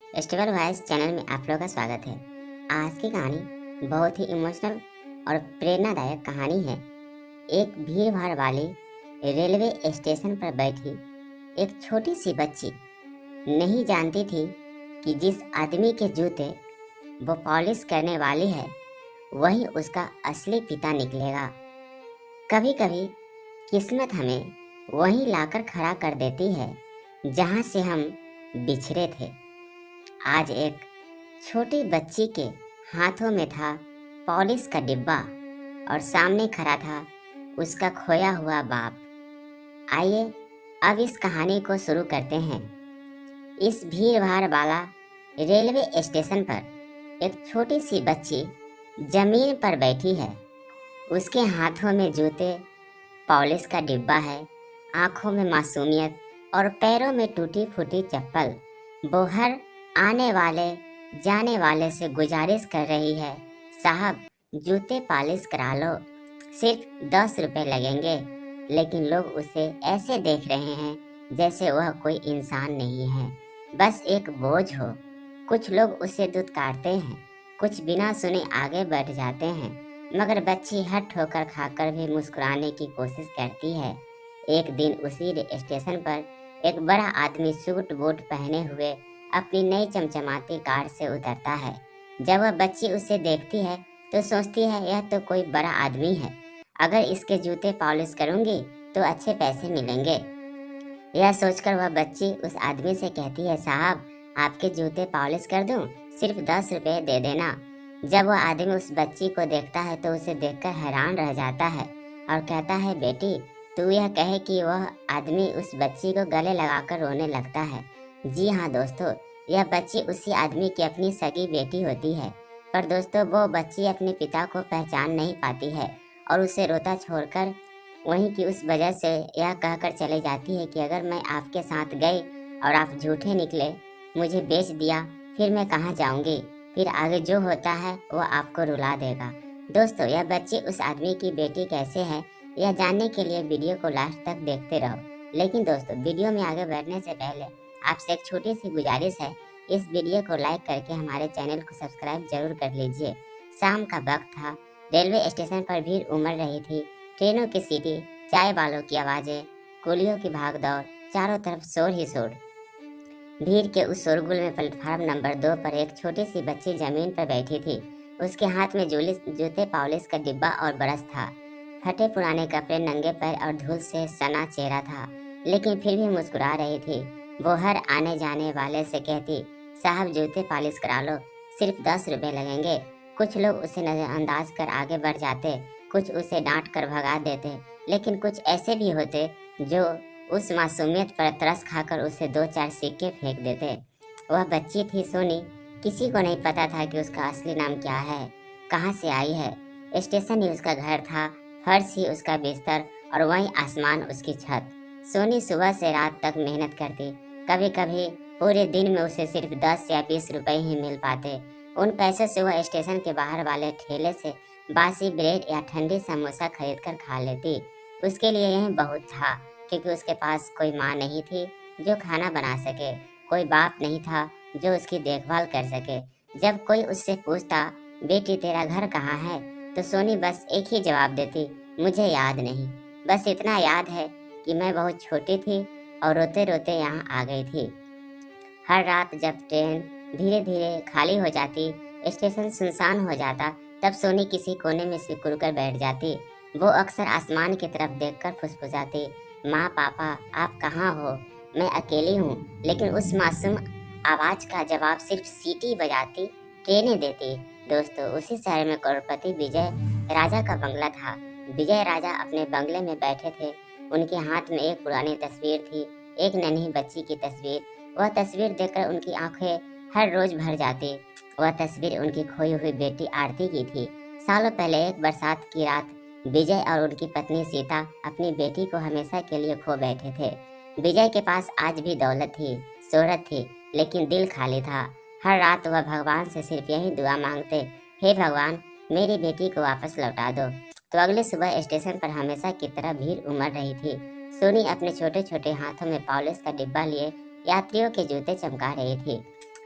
Festival voice channel में आप लोगों का स्वागत है। आज की कहानी बहुत ही इमोशनल और प्रेरणादायक कहानी है। एक भीड़ भाड़ वाली रेलवे स्टेशन पर बैठी एक छोटी सी बच्ची नहीं जानती थी कि जिस आदमी के जूते वो पॉलिश करने वाली है वही उसका असली पिता निकलेगा। कभी कभी किस्मत हमें वहीं लाकर खड़ा कर देती है जहां से हम बिछड़े थे। आज एक छोटी बच्ची के हाथों में था पॉलिश का डिब्बा और सामने खड़ा था उसका खोया हुआ बाप। आइए अब इस कहानी को शुरू करते हैं। इस भीड़ भाड़ वाला रेलवे स्टेशन पर एक छोटी सी बच्ची जमीन पर बैठी है। उसके हाथों में जूते, पॉलिश का डिब्बा है, आंखों में मासूमियत और पैरों में टूटी फूटी चप्पल। वो हर आने वाले जाने वाले से गुजारिश कर रही है, साहब जूते पॉलिश करा लो, सिर्फ 10 रुपए लगेंगे। लेकिन लोग उसे ऐसे देख रहे हैं जैसे वह कोई इंसान नहीं है, बस एक बोझ हो। कुछ लोग उसे दुत्कारते हैं, कुछ बिना सुने आगे बढ़ जाते हैं, मगर बच्ची हर ठोकर खाकर भी मुस्कुराने की कोशिश करती है। एक दिन उसी स्टेशन पर एक बड़ा आदमी सूट बूट पहने हुए अपनी नई चमचमाती कार से उतरता है। जब वह बच्ची उसे देखती है तो सोचती है यह तो कोई बड़ा आदमी है, अगर इसके जूते पॉलिश करूंगी तो अच्छे पैसे मिलेंगे। यह सोचकर वह बच्ची उस आदमी से कहती है, साहब आपके जूते पॉलिश कर दूं, सिर्फ 10 रुपए दे देना। जब वह आदमी उस बच्ची को देखता है तो उसे देखकर हैरान रह जाता है और कहता है, बेटी तू यह कहे कि वह आदमी उस बच्ची को गले लगाकर रोने लगता है। जी हाँ दोस्तों, यह बच्ची उसी आदमी की अपनी सगी बेटी होती है। पर दोस्तों वो बच्ची अपने पिता को पहचान नहीं पाती है और उसे रोता छोड़कर वहीं की उस वजह से यह कहकर चले जाती है कि अगर मैं आपके साथ गई और आप झूठे निकले, मुझे बेच दिया, फिर मैं कहाँ जाऊंगी, फिर आगे जो होता है वो आपको रुला देगा। दोस्तों यह बच्ची उस आदमी की बेटी कैसे है यह जानने के लिए वीडियो को लास्ट तक देखते रहो। लेकिन दोस्तों वीडियो में आगे बढ़ने से पहले आपसे एक छोटी सी गुजारिश है, इस वीडियो को लाइक करके हमारे चैनल को सब्सक्राइब जरूर कर लीजिए। शाम का वक्त था, रेलवे स्टेशन पर भीड़ उमड़ रही थी। ट्रेनों की सीटी, चाय वालों की आवाजें, कुलियों की भागदौड़, चारों तरफ शोर ही शोर। भीड़ के उस शोरगुल में प्लेटफार्म नंबर 2 पर एक छोटी सी बच्ची जमीन पर बैठी थी। उसके हाथ में जूते पॉलिश का डिब्बा और ब्रश था। फटे पुराने कपड़े, नंगे पैर और धूल से सना चेहरा था, लेकिन फिर भी मुस्कुरा रही थी। वो हर आने जाने वाले से कहती, साहब जूते पॉलिश करा लो, सिर्फ 10 रुपए लगेंगे। कुछ लोग उसे नजरअंदाज कर आगे बढ़ जाते, कुछ उसे डांट कर भगा देते, लेकिन कुछ ऐसे भी होते जो उस मासूमियत पर तरस खाकर उसे 2-4 सिक्के फेंक देते। वह बच्ची थी सोनी। किसी को नहीं पता था कि उसका असली नाम क्या है, कहाँ से आई है। स्टेशन ही उसका घर था, फर्श ही उसका बिस्तर और वहीं आसमान उसकी छत। सोनी सुबह से रात तक मेहनत करती। कभी कभी पूरे दिन में उसे सिर्फ 10 या 20 रुपए ही मिल पाते। उन पैसों से वह स्टेशन के बाहर वाले ठेले से बासी ब्रेड या ठंडी समोसा खरीद कर खा लेती। उसके लिए यह बहुत था, क्योंकि उसके पास कोई माँ नहीं थी जो खाना बना सके, कोई बाप नहीं था जो उसकी देखभाल कर सके। जब कोई उससे पूछता, बेटी तेरा घर कहाँ है, तो सोनी बस एक ही जवाब देती, मुझे याद नहीं। बस इतना याद है कि मैं बहुत छोटी थी और रोते रोते यहाँ आ गई थी। हर रात जब ट्रेन धीरे धीरे खाली हो जाती, स्टेशन सुनसान हो जाता, तब सोनी किसी कोने में सिकुड़ कर बैठ जाती। वो अक्सर आसमान की तरफ देखकर फुसफुसाती, माँ पापा आप कहाँ हो, मैं अकेली हूँ। लेकिन उस मासूम आवाज का जवाब सिर्फ सीटी बजाती ट्रेनें देती। दोस्तों उसी शहर में करोड़पति विजय राजा का बंगला था। विजय राजा अपने बंगले में बैठे थे। उनके हाथ में एक पुरानी तस्वीर थी, एक नन्ही बच्ची की तस्वीर। वह तस्वीर देखकर उनकी आंखें हर रोज भर जाती। वह तस्वीर उनकी खोई हुई बेटी आरती की थी। सालों पहले एक बरसात की रात विजय और उनकी पत्नी सीता अपनी बेटी को हमेशा के लिए खो बैठे थे। विजय के पास आज भी दौलत थी, शोहरत थी, लेकिन दिल खाली था। हर रात वह भगवान से सिर्फ यही दुआ मांगते, हे भगवान मेरी बेटी को वापस लौटा दो। तो अगले सुबह स्टेशन पर हमेशा की तरह भीड़ उमड़ रही थी। सोनी अपने छोटे छोटे हाथों में पॉलिश का डिब्बा लिए यात्रियों के जूते चमका रही थी।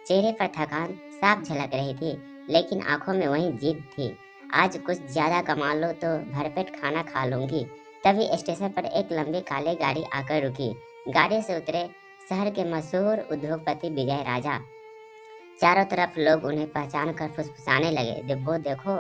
चेहरे पर थकान साफ झलक रही थी, लेकिन आंखों में वही जिद थी। आज कुछ ज्यादा कमा लो तो भरपेट खाना खा लूंगी। तभी स्टेशन पर एक लंबी काली गाड़ी आकर रुकी। गाड़ी से उतरे शहर के मशहूर उद्योगपति विजय राजा। चारों तरफ लोग उन्हें पहचान कर फुसफुसाने लगे, देखो देखो,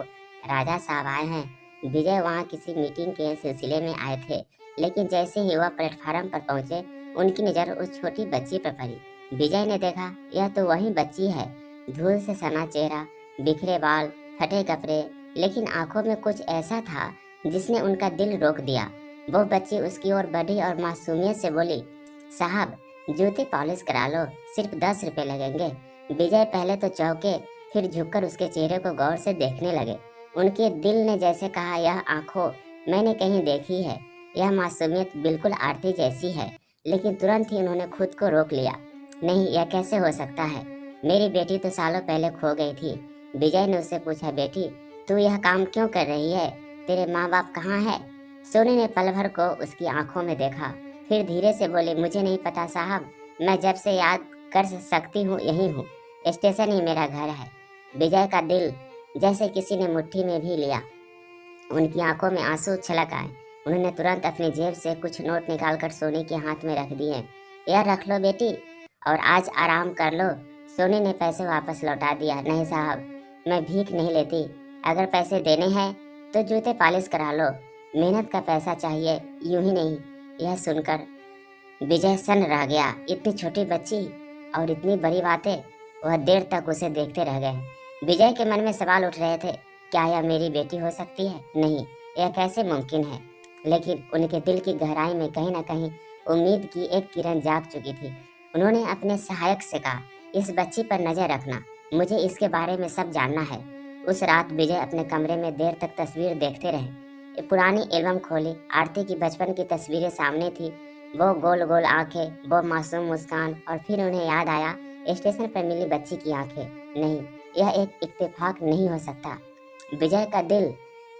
राजा साहब आए हैं। विजय वहाँ किसी मीटिंग के सिलसिले में आए थे, लेकिन जैसे ही वह प्लेटफार्म पर पहुंचे, उनकी नजर उस छोटी बच्ची पर पड़ी। विजय ने देखा, यह तो वही बच्ची है। धूल से सना चेहरा, बिखरे बाल, फटे कपड़े, लेकिन आंखों में कुछ ऐसा था जिसने उनका दिल रोक दिया। वो बच्ची उसकी ओर बढ़ी और मासूमियत से बोली, साहब जूते पॉलिश करा लो, सिर्फ 10 रुपए लगेंगे। विजय पहले तो चौंके, फिर झुककर उसके चेहरे को गौर से देखने लगे। उनके दिल ने जैसे कहा, यह आंखों मैंने कहीं देखी है, यह मासूमियत बिल्कुल आरती जैसी है। लेकिन तुरंत ही उन्होंने खुद को रोक लिया। नहीं, यह कैसे हो सकता है? मेरी बेटी तो सालों पहले खो गई थी। विजय ने उससे पूछा, बेटी तू यह काम क्यों कर रही है? तेरे माँ बाप कहाँ है? सोनी ने पल भर को उसकी आंखों में देखा, फिर धीरे से बोली, मुझे नहीं पता साहब, मैं जब से याद कर सकती हूँ यही हूँ। स्टेशन ही मेरा घर है। विजय का दिल जैसे किसी ने मुट्ठी में भी लिया। उनकी आंखों में आंसू छलक आए। उन्होंने तुरंत अपनी जेब से कुछ नोट निकालकर सोनी के हाथ में रख दिए। यह रख लो बेटी और आज आराम कर लो। सोनी ने पैसे वापस लौटा दिया। नहीं साहब, मैं भीख नहीं लेती। अगर पैसे देने हैं तो जूते पॉलिश करा लो। मेहनत का पैसा चाहिए, यूं ही नहीं। यह सुनकर विजय सन्न रह गया। इतनी छोटी बच्ची और इतनी बड़ी बातें। वह देर तक उसे देखते रह गए। विजय के मन में सवाल उठ रहे थे, क्या यह मेरी बेटी हो सकती है? नहीं, यह कैसे मुमकिन है? लेकिन उनके दिल की गहराई में कहीं न कहीं उम्मीद की एक किरण जाग चुकी थी। उन्होंने अपने सहायक से कहा, इस बच्ची पर नजर रखना, मुझे इसके बारे में सब जानना है। उस रात विजय अपने कमरे में देर तक तस्वीर देखते रहे। एक पुरानी एल्बम खोली। आरती की बचपन की तस्वीरें सामने थी, वो गोल गोल आंखें, वो मासूम मुस्कान, और फिर उन्हें याद आया स्टेशन पर मिली बच्ची की आंखें। नहीं, यह एक इत्तेफाक नहीं हो सकता। विजय का दिल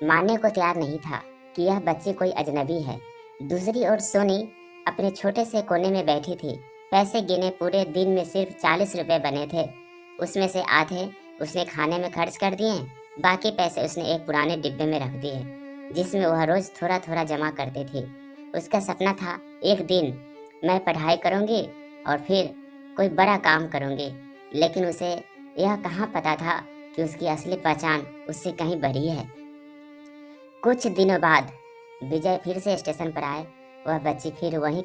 मानने को तैयार नहीं था कि यह बच्ची कोई अजनबी है। दूसरी ओर सोनी अपने छोटे से कोने में बैठी थी। पैसे गिने, पूरे दिन में सिर्फ 40 रुपए बने थे। उसमें से आधे उसने खाने में खर्च कर दिए, बाकी पैसे उसने एक पुराने डिब्बे में रख दिए, जिसमें वह रोज थोड़ा थोड़ा जमा करती थी। उसका सपना था, एक दिन मैं पढ़ाई करूंगी और फिर कोई बड़ा काम करूंगी। लेकिन उसे यह कहाँ पता था कि उसकी असली पहचान उससे कहीं बड़ी है। कुछ दिनों बाद विजय फिर से स्टेशन पर आए। वह बच्ची फिर वहीं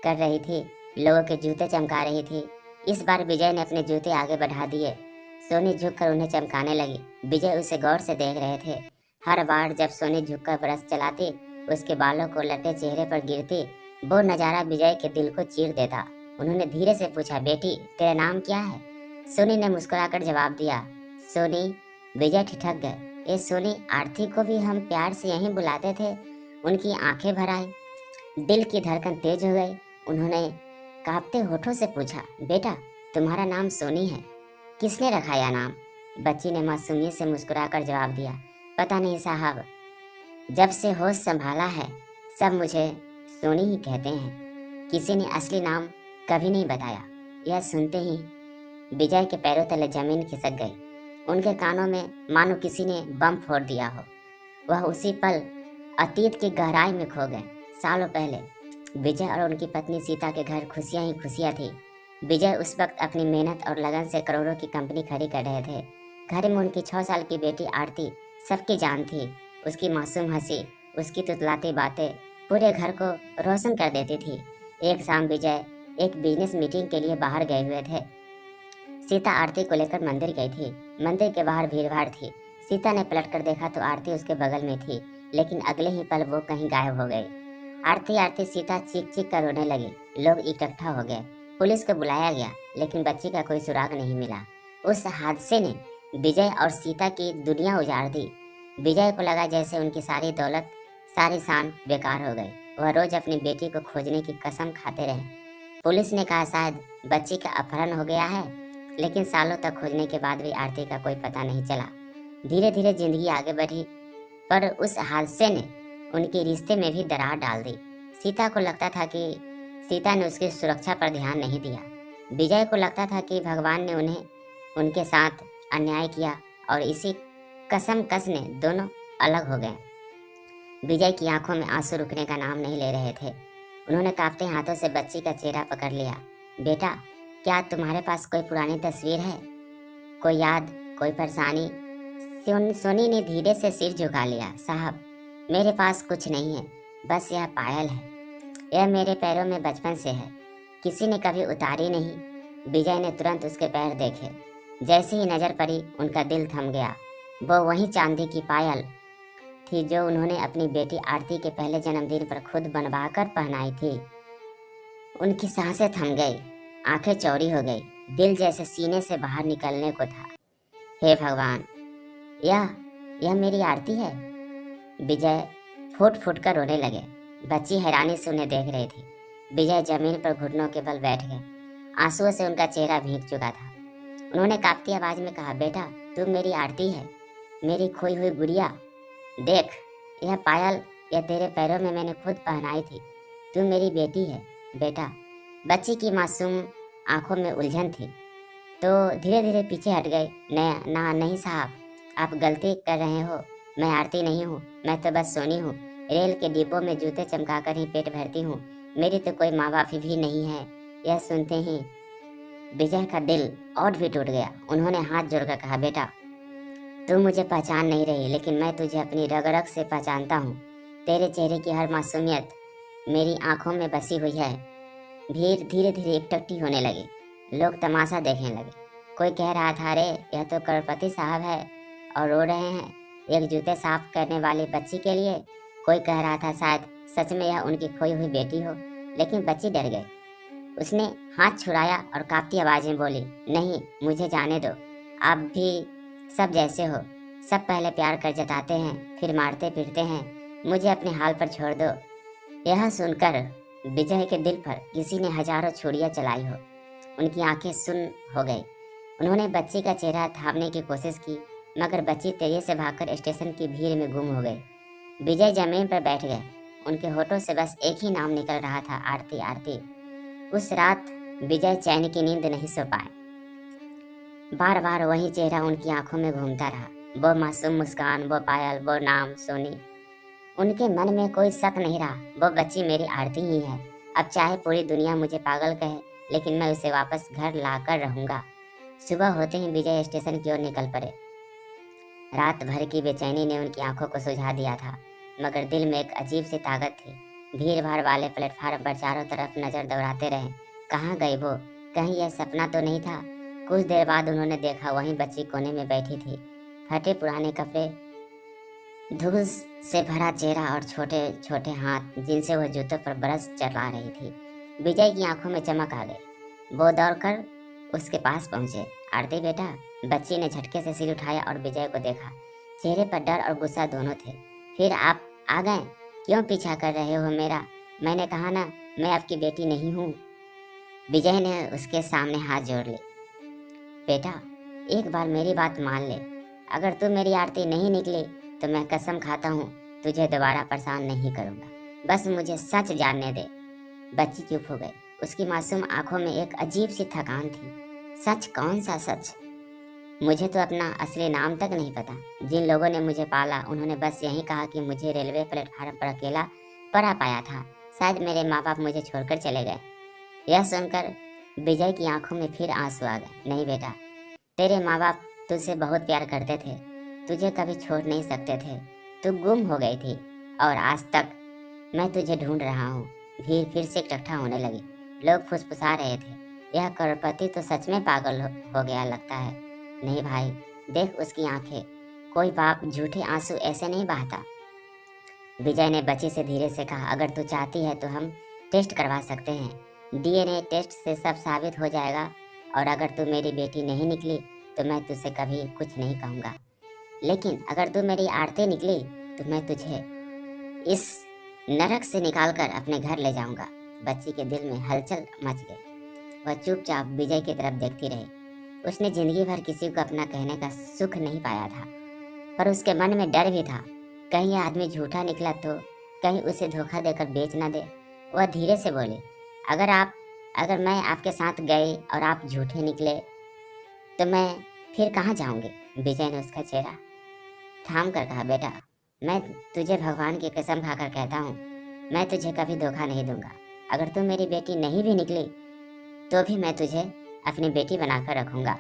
कर रही थी, लोगों के जूते चमका रही थी। इस बार विजय ने अपने जूते आगे बढ़ा दिए। सोनी झुककर उन्हें चमकाने लगी। विजय उसे गौर से देख रहे थे। हर बार जब सोनी झुककर ब्रश चलाती, उसके बालों को लटे चेहरे पर गिरती, वो नजारा विजय के दिल को चीर देता। उन्होंने धीरे से पूछा, बेटी तेरा नाम क्या है? सोनी ने मुस्कुराकर जवाब दिया, सोनी। विजय ठिठक गए। ये सोनी, आरती को भी हम प्यार से यहीं बुलाते थे। उनकी आंखें भर आई, दिल की धड़कन तेज हो गई। उन्होंने कांपते होठों से पूछा, बेटा तुम्हारा नाम सोनी है, किसने रखा यह नाम? बच्ची ने मासूमियत से मुस्कुराकर जवाब दिया, पता नहीं साहब, जब से होश संभाला है सब मुझे सोनी ही कहते हैं। किसी ने असली नाम कभी नहीं बताया। यह सुनते ही विजय के पैरों तले जमीन खिसक गई। उनके कानों में मानो किसी ने बम फोड़ दिया हो। वह उसी पल अतीत की गहराई में खो गए। सालों पहले विजय और उनकी पत्नी सीता के घर खुशियां ही खुशियां थी। विजय उस वक्त अपनी मेहनत और लगन से करोड़ों की कंपनी खड़ी कर रहे थे। घर में उनकी 6 साल की बेटी आरती सबकी जान थी। उसकी मासूम हंसी, उसकी तुतलाती बातें पूरे घर को रोशन कर देती थी। एक शाम विजय एक बिजनेस मीटिंग के लिए बाहर गए हुए थे। सीता आरती को लेकर मंदिर गई थी। मंदिर के बाहर भीड़-भाड़ थी। सीता ने पलट कर देखा तो आरती उसके बगल में थी, लेकिन अगले ही पल वो कहीं गायब हो गई। आरती आरती सीता चीख चीख कर रोने लगी। लोग इकट्ठा हो गए। पुलिस को बुलाया गया, लेकिन बच्ची का कोई सुराग नहीं मिला। उस हादसे ने विजय और सीता की दुनिया उजाड़ दी। विजय को लगा जैसे उनकी सारी दौलत, सारी शान बेकार हो गई। वह रोज अपनी बेटी को खोजने की कसम खाते रहे। पुलिस ने कहा शायद बच्ची का अपहरण हो गया है, लेकिन सालों तक खोजने के बाद भी आरती का कोई पता नहीं चला। धीरे धीरे जिंदगी आगे बढ़ी, पर उस हादसे ने उनके रिश्ते में भी दरार डाल दी। सीता को लगता था कि सीता ने उसकी सुरक्षा पर ध्यान नहीं दिया। विजय को लगता था कि भगवान ने उन्हें उनके साथ अन्याय किया और इसी कसम कस ने दोनों अलग हो गए। विजय की आंखों में आंसू रुकने का नाम नहीं ले रहे थे। उन्होंने कांपते हाथों से बच्ची का चेहरा पकड़ लिया। बेटा, क्या तुम्हारे पास कोई पुरानी तस्वीर है, कोई याद, कोई परेशानी? सोनी ने धीरे से सिर झुका लिया। साहब, मेरे पास कुछ नहीं है, बस यह पायल है। यह मेरे पैरों में बचपन से है, किसी ने कभी उतारी नहीं। विजय ने तुरंत उसके पैर देखे। जैसे ही नजर पड़ी उनका दिल थम गया। वो वही चांदी की पायल थी जो उन्होंने अपनी बेटी आरती के पहले जन्मदिन पर खुद बनवाकर पहनाई थी। उनकी सांसें थम गई, आंखें चौड़ी हो गई, दिल जैसे सीने से बाहर निकलने को था। हे भगवान, यह मेरी आरती है। विजय फूट फूट कर रोने लगे। बच्ची हैरानी से उन्हें देख रही थी। विजय जमीन पर घुटनों के बल बैठ गए। आंसुओं से उनका चेहरा भीग चुका था। उन्होंने कांपती आवाज में कहा, बेटा, तू मेरी आरती है, मेरी खोई हुई गुड़िया। देख, यह पायल, यह तेरे पैरों में मैंने खुद पहनाई थी। तू मेरी बेटी है बेटा। बच्ची की मासूम आंखों में उलझन थी तो धीरे धीरे पीछे हट गई। नहीं साहब, आप गलती कर रहे हो। मैं आरती नहीं हूँ, मैं तो बस सोनी हूँ। रेल के डिब्बों में जूते चमकाकर ही पेट भरती हूँ। मेरी तो कोई माँ बाप भी नहीं है। यह सुनते ही विजय का दिल और भी टूट गया। उन्होंने हाथ जोड़कर कहा, बेटा, तू मुझे पहचान नहीं रही, लेकिन मैं तुझे अपनी रग रग से पहचानता हूँ। तेरे चेहरे की हर मासूमियत मेरी आंखों में बसी हुई है। भीड़ धीरे धीरे इकट्ठी होने लगी। लोग तमाशा देखने लगे। कोई कह रहा था, अरे यह तो करोड़पति साहब है, और रो रहे हैं एक जूते साफ करने वाली बच्ची के लिए। कोई कह रहा था शायद सच में यह उनकी खोई हुई बेटी हो। लेकिन बच्ची डर गई। उसने हाथ छुड़ाया और कांपती आवाज में बोली, नहीं, मुझे जाने दो। आप भी सब जैसे हो। सब पहले प्यार कर जताते हैं, फिर मारते पीटते हैं। मुझे अपने हाल पर छोड़ दो। यह सुनकर विजय के दिल पर किसी ने हजारों छुरियां चलाई हो। उनकी आंखें सुन्न हो गई। उन्होंने बच्ची का चेहरा थामने की कोशिश की, मगर बच्ची तेजी से भागकर स्टेशन की भीड़ में गुम हो गई। विजय जमीन पर बैठ गए। उनके होठों से बस एक ही नाम निकल रहा था, आरती आरती। उस रात विजय चैन की नींद नहीं सो पाए। बार बार वही चेहरा उनकी आंखों में घूमता रहा। वो मासूम मुस्कान, वो पायल, वो नाम सोनी। उनके मन में कोई शक नहीं रहा, वो बच्ची मेरी आरती ही है। अब चाहे पूरी दुनिया मुझे पागल कहे, लेकिन मैं उसे वापस घर लाकर रहूंगा। सुबह होते ही विजय स्टेशन की ओर निकल पड़े। रात भर की बेचैनी ने उनकी आंखों को सुझा दिया था, मगर दिल में एक अजीब सी ताकत थी। भीड़ भाड़ वाले प्लेटफार्म पर चारों तरफ नजर दौड़ाते रहे। कहाँ गई वो? कहीं यह सपना तो नहीं था? कुछ देर बाद उन्होंने देखा, वहीं बच्ची कोने में बैठी थी। फटे पुराने कपड़े, धूल से भरा चेहरा और छोटे छोटे हाथ जिनसे वह जूतों पर ब्रश चला रही थी। विजय की आंखों में चमक आ गई। वो दौड़कर उसके पास पहुंचे। आरती बेटा। बच्ची ने झटके से सिर उठाया और विजय को देखा। चेहरे पर डर और गुस्सा दोनों थे। फिर आप आ गए? क्यों पीछा कर रहे हो मेरा? मैंने कहा ना, मैं आपकी बेटी नहीं हूँ। विजय ने उसके सामने हाथ जोड़ लिए। बेटा, एक बार मेरी बात मान ले। अगर तू मेरी आरती नहीं निकली तो मैं कसम खाता हूँ तुझे दोबारा परेशान नहीं करूँगा। बस मुझे सच जानने दे। बच्ची चुप हो गई। उसकी मासूम आंखों में एक अजीब सी थकान थी। सच? कौन सा सच? मुझे तो अपना असली नाम तक नहीं पता। जिन लोगों ने मुझे पाला उन्होंने बस यही कहा कि मुझे रेलवे प्लेटफार्म पर अकेला पड़ा पाया था। शायद मेरे माँ बाप मुझे छोड़कर चले गए। यह सुनकर विजय की आंखों में फिर आंसू आ गए। नहीं बेटा, तेरे माँ बाप तुझसे बहुत प्यार करते थे, तुझे कभी छोड़ नहीं सकते थे। तू गुम हो गई थी और आज तक मैं तुझे ढूंढ रहा हूँ। भीड़ फिर से इकट्ठा होने लगी। लोग फुसफुसा रहे थे, यह करोड़पति तो सच में पागल हो गया लगता है। नहीं भाई, देख उसकी आंखें। कोई बाप झूठे आंसू ऐसे नहीं बहाता। विजय ने बच्ची से धीरे से कहा, अगर तू चाहती है तो हम टेस्ट करवा सकते हैं। डीएनए टेस्ट से सब साबित हो जाएगा, और अगर तू मेरी बेटी नहीं निकली तो मैं तुझसे कभी कुछ नहीं कहूँगा। लेकिन अगर तू मेरी आरती निकली तो मैं तुझे इस नरक से निकालकर अपने घर ले जाऊंगा। बच्ची के दिल में हलचल मच गई। वह चुपचाप विजय की तरफ देखती रही। उसने जिंदगी भर किसी को अपना कहने का सुख नहीं पाया था, पर उसके मन में डर भी था, कहीं यह आदमी झूठा निकला तो, कहीं उसे धोखा देकर बेच न दे। वह धीरे से बोली, अगर आप अगर मैं आपके साथ गई और आप झूठे निकले तो मैं फिर कहाँ जाऊंगी? विजय ने उसका चेहरा थाम कर कहा, बेटा, मैं तुझे भगवान की कसम खाकर कहता हूँ, मैं तुझे कभी धोखा नहीं दूंगा। अगर तू मेरी बेटी नहीं भी निकली तो भी मैं तुझे अपनी बेटी बनाकर रखूंगा।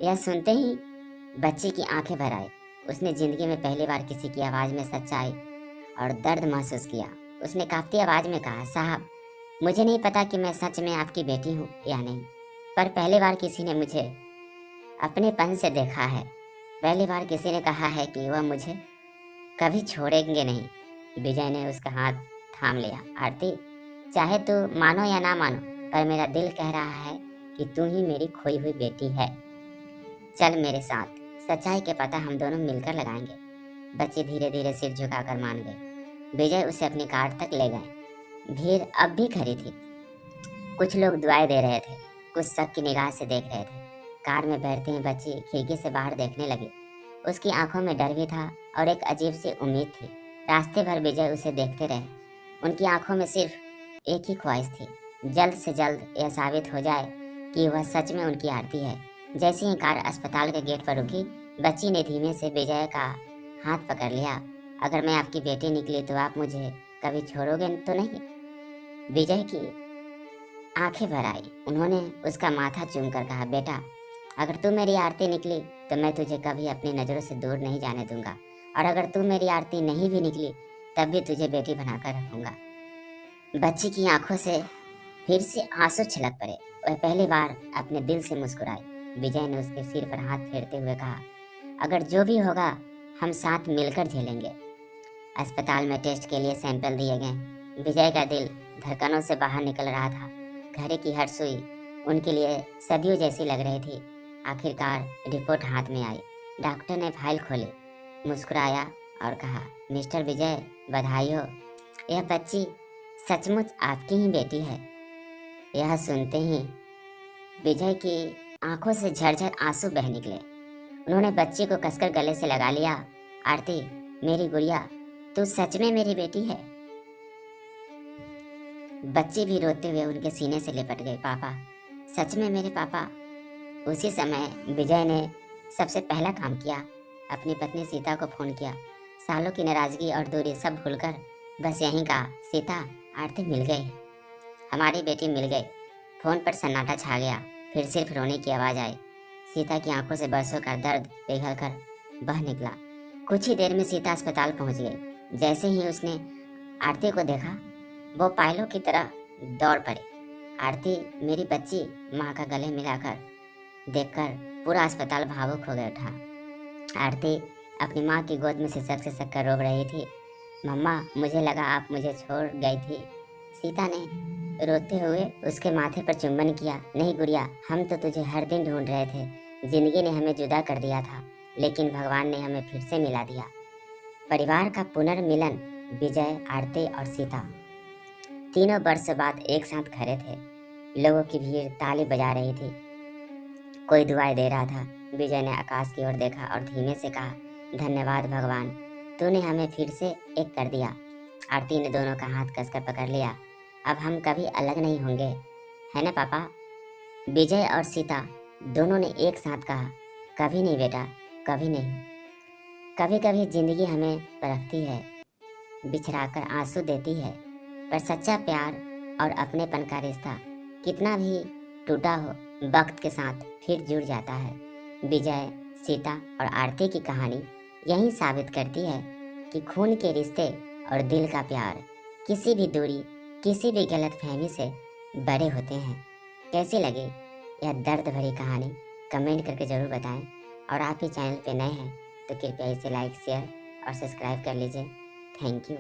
यह सुनते ही बच्चे की आंखें भर आई। उसने जिंदगी में पहली बार किसी की आवाज में सच्चाई और दर्द महसूस किया। उसने कांपती आवाज में कहा, साहब, मुझे नहीं पता कि मैं सच में आपकी बेटी हूँ या नहीं, पर पहली बार किसी ने मुझे अपनेपन से देखा है। पहली बार किसी ने कहा है कि वह मुझे कभी छोड़ेंगे नहीं। विजय ने उसका हाथ थाम लिया। आरती, चाहे तू मानो या ना मानो, पर मेरा दिल कह रहा है कि तू ही मेरी खोई हुई बेटी है। चल मेरे साथ, सच्चाई के पता हम दोनों मिलकर लगाएंगे। बच्चे धीरे धीरे सिर झुकाकर मान गए। विजय उसे अपनी कार तक ले गए। भीड़ अब भी खड़ी थी। कुछ लोग दुआएं दे रहे थे, कुछ शक की निगाह से देख रहे थे। कार में बैठते ही बच्ची खिड़की से बाहर देखने लगी। उसकी आंखों में डर भी था और एक अजीब सी उम्मीद थी। रास्ते भर विजय उसे देखते रहे। उनकी आंखों में सिर्फ एक ही ख्वाहिश थी, जल्द से जल्द यह साबित हो जाए कि वह सच में उनकी आरती है। जैसे ही कार अस्पताल के गेट पर रुकी, बच्ची ने धीमे से विजय का हाथ पकड़ लिया। अगर मैं आपकी बेटी निकली तो आप मुझे कभी छोड़ोगे तो नहीं? विजय की आंखें भर आई। उन्होंने उसका माथा चूमकर कहा, बेटा, अगर तू मेरी आरती निकली तो मैं तुझे कभी अपनी नज़रों से दूर नहीं जाने दूंगा, और अगर तू मेरी आरती नहीं भी निकली तब भी तुझे बेटी बनाकर रखूंगा। बच्ची की आंखों से फिर से आंसू छलक पड़े। वह पहली बार अपने दिल से मुस्कुराई। विजय ने उसके सिर पर हाथ फेरते हुए कहा, अगर जो भी होगा हम साथ मिलकर झेलेंगे। अस्पताल में टेस्ट के लिए सैंपल दिए गए। विजय का दिल धड़कनों से बाहर निकल रहा था। घड़ी की हर सुई उनके लिए सदियों जैसी लग रही थी। आखिरकार रिपोर्ट हाथ में आई। डॉक्टर ने फाइल खोली, मुस्कुराया और कहा, मिस्टर विजय, बधाई हो, यह बच्ची सचमुच आपकी ही बेटी है। यह सुनते ही विजय की आंखों से झरझर आंसू बह निकले। उन्होंने बच्ची को कसकर गले से लगा लिया। आरती, मेरी गुड़िया, तू सच में मेरी बेटी है। बच्ची भी रोते हुए उनके सीने से लिपट गई। पापा, सच में मेरे पापा। उसी समय विजय ने सबसे पहला काम किया। अपनी पत्नी सीता को फोन किया। सालों की नाराजगी और दूरी सब भूलकर बस यहीं कहा, सीता, आरती मिल गई, हमारी बेटी मिल गई। फोन पर सन्नाटा छा गया। फिर सिर्फ रोने की आवाज़ आई। सीता की आंखों से बरसों का दर्द पिघलकर बह निकला। कुछ ही देर में सीता अस्पताल पहुंच गई। जैसे ही उसने आरती को देखा, वो पायलों की तरह दौड़ पड़ी। आरती, मेरी बच्ची, माँ का गले मिलाकर देखकर पूरा अस्पताल भावुक हो गया था। आरती अपनी माँ की गोद में सिसक कर रो रही थी। मम्मा, मुझे लगा आप मुझे छोड़ गई थी। सीता ने रोते हुए उसके माथे पर चुम्बन किया। नहीं गुड़िया, हम तो तुझे हर दिन ढूंढ रहे थे। जिंदगी ने हमें जुदा कर दिया था, लेकिन भगवान ने हमें फिर से मिला दिया। परिवार का पुनर्मिलन। विजय, आरती और सीता तीनों वर्ष बाद एक साथ खड़े थे। लोगों की भीड़ ताली बजा रही थी, कोई दुआएं दे रहा था। विजय ने आकाश की ओर देखा और धीमे से कहा, धन्यवाद भगवान, तूने हमें फिर से एक कर दिया। आरती ने दोनों का हाथ कसकर पकड़ लिया। अब हम कभी अलग नहीं होंगे, है ना पापा? विजय और सीता दोनों ने एक साथ कहा, कभी नहीं बेटा, कभी नहीं। कभी कभी जिंदगी हमें परखती है, बिछड़ाकर आंसू देती है, पर सच्चा प्यार और अपनेपन का रिश्ता कितना भी टूटा हो, वक्त के साथ फिर जुड़ जाता है। विजय, सीता और आरती की कहानी यही साबित करती है कि खून के रिश्ते और दिल का प्यार किसी भी दूरी, किसी भी गलतफहमी से बड़े होते हैं। कैसी लगी यह दर्द भरी कहानी? कमेंट करके ज़रूर बताएं। और आप ही चैनल पे नए हैं तो कृपया इसे लाइक, शेयर और सब्सक्राइब कर लीजिए। Thank you.